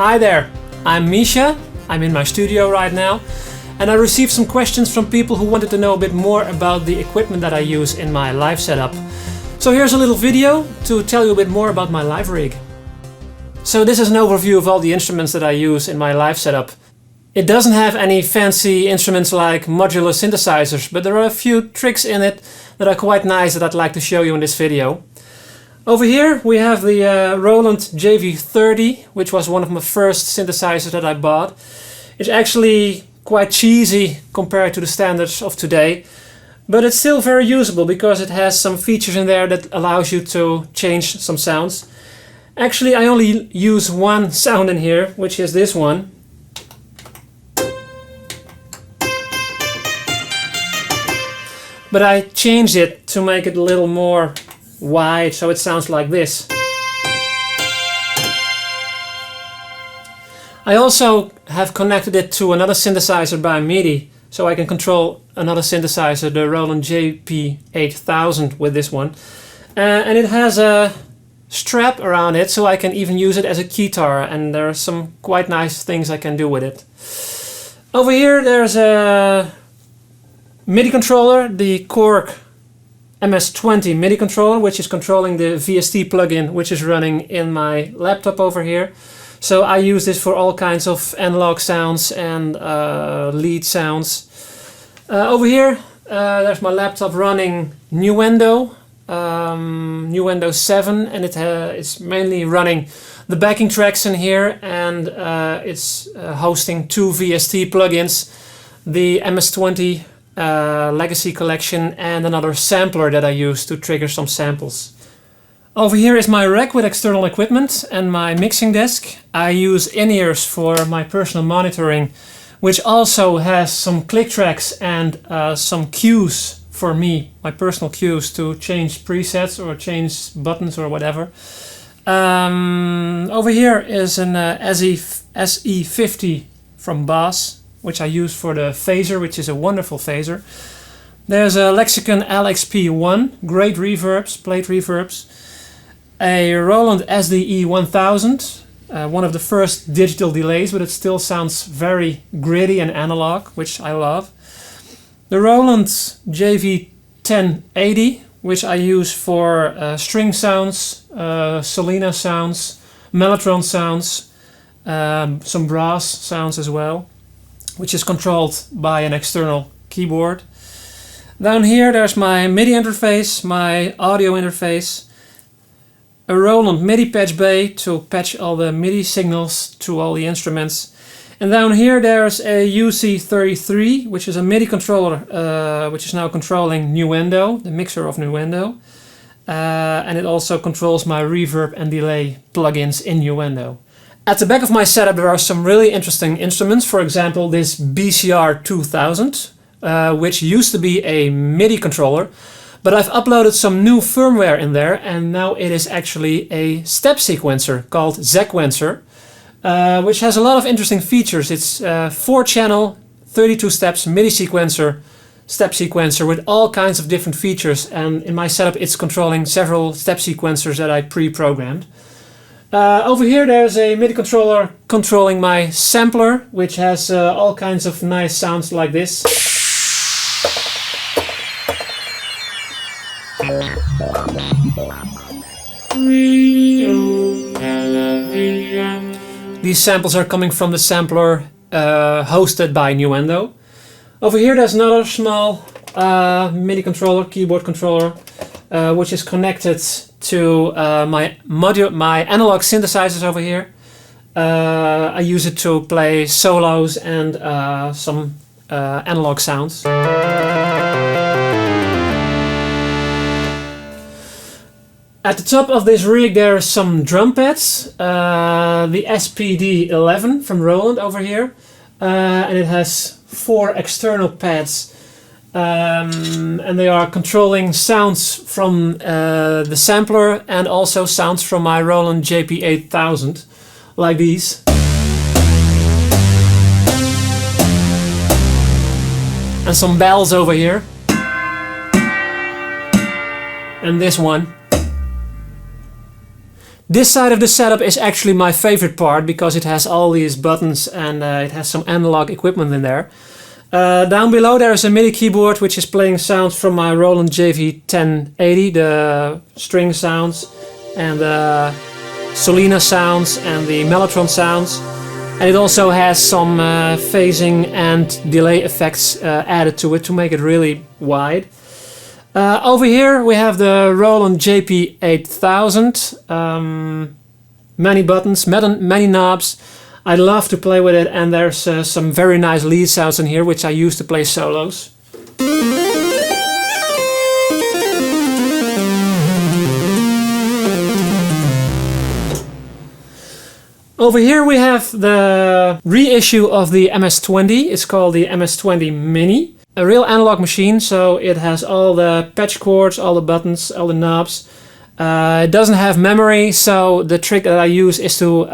Hi there, I'm MEESHA. I'm in my studio right now, and I received some questions from people who wanted to know a bit more about the equipment that I use in my live setup. So here's a little video to tell you a bit more about my live rig. So this is an overview of all the instruments that I use in my live setup. It doesn't have any fancy instruments like modular synthesizers, but there are a few tricks in it that are quite nice that I'd like to show you in this video. Over here we have the Roland JV30, which was one of my first synthesizers that I bought. It's actually quite cheesy compared to the standards of today, but it's still very usable because it has some features in there that allows you to change some sounds. Actually, I only use one sound in here, which is this one. But I changed it to make it a little more wide, so it sounds like this. I also have connected it to another synthesizer by MIDI, so I can control another synthesizer, the Roland JP8000, with this one. And it has a strap around it, so I can even use it as a guitar, and there are some quite nice things I can do with it. Over here there's a MIDI controller, the Korg MS-20 MIDI controller, which is controlling the VST plugin which is running in my laptop over here. So I use this for all kinds of analog sounds and lead sounds. Over here there's my laptop running Nuendo 7, and it's mainly running the backing tracks in here, and it's hosting two VST plugins, the MS-20 Legacy Collection and another sampler that I use to trigger some samples. Over here is my rack with external equipment and my mixing desk. I use in-ears for my personal monitoring, which also has some click tracks and some cues for me, my personal cues to change presets or change buttons or whatever. Over here is an SE50 from Boss, which I use for the phaser, which is a wonderful phaser. There's a Lexicon LXP1, great reverbs, plate reverbs. A Roland SDE 1000, one of the first digital delays, but it still sounds very gritty and analog, which I love. The Roland JV1080, which I use for string sounds, Solina sounds, mellotron sounds, some brass sounds as well, which is controlled by an external keyboard. Down here there's my MIDI interface, my audio interface, a Roland MIDI patch bay to patch all the MIDI signals to all the instruments. And down here there's a UC33, which is a MIDI controller, which is now controlling Nuendo, the mixer of Nuendo. And it also controls my reverb and delay plugins in Nuendo. At the back of my setup there are some really interesting instruments. For example, this BCR 2000, which used to be a MIDI controller, but I've uploaded some new firmware in there, and now it is actually a step sequencer called Sequencer, which has a lot of interesting features. It's 4-channel, 32 steps MIDI sequencer, step sequencer with all kinds of different features, and in my setup it's controlling several step sequencers that I pre-programmed. Over here there's a MIDI controller controlling my sampler, which has all kinds of nice sounds like this. These samples are coming from the sampler hosted by Nuendo. Over here there's another small MIDI controller, keyboard controller, which is connected to my analog synthesizers over here. I use it to play solos and some analog sounds. At the top of this rig there are some drum pads, the SPD11 from Roland over here, and it has 4 external pads, and they are controlling sounds from the sampler and also sounds from my Roland JP8000, like these. And some bells over here. And this one. This side of the setup is actually my favorite part because it has all these buttons and it has some analog equipment in there. Down below there is a MIDI keyboard which is playing sounds from my Roland JV1080, the string sounds and the Solina sounds and the Mellotron sounds. And it also has some phasing and delay effects added to it to make it really wide. Over here we have the Roland JP8000, many buttons, many knobs. I love to play with it, and there's some very nice lead sounds in here which I use to play solos. Over here we have the reissue of the MS-20. It's called the MS-20 Mini. A real analog machine, so it has all the patch cords, all the buttons, all the knobs. It doesn't have memory, so the trick that I use is to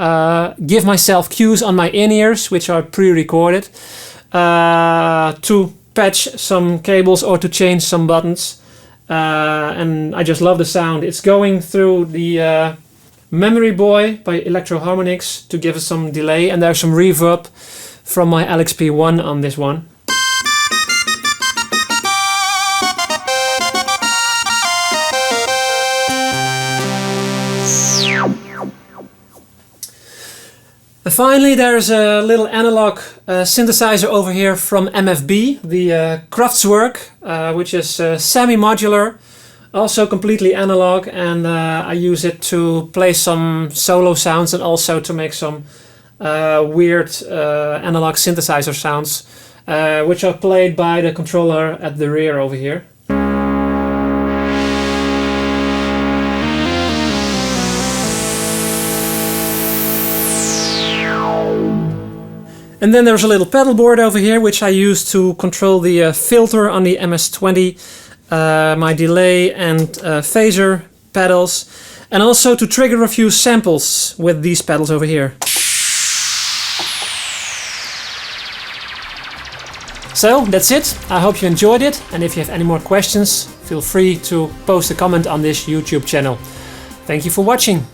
give myself cues on my in-ears, which are pre-recorded, to patch some cables or to change some buttons. And I just love the sound. It's going through the Memory Boy by Electro Harmonix to give us some delay, and there's some reverb from my LXP1 on this one. And finally there's a little analog synthesizer over here from MFB, the Kraftwerk, which is semi-modular, also completely analog, and I use it to play some solo sounds and also to make some weird analog synthesizer sounds, which are played by the controller at the rear over here. And then there's a little pedal board over here which I use to control the filter on the MS-20, my delay and phaser pedals, and also to trigger a few samples with these pedals over here. So that's it. I hope you enjoyed it, and if you have any more questions, feel free to post a comment on this YouTube channel. Thank you for watching.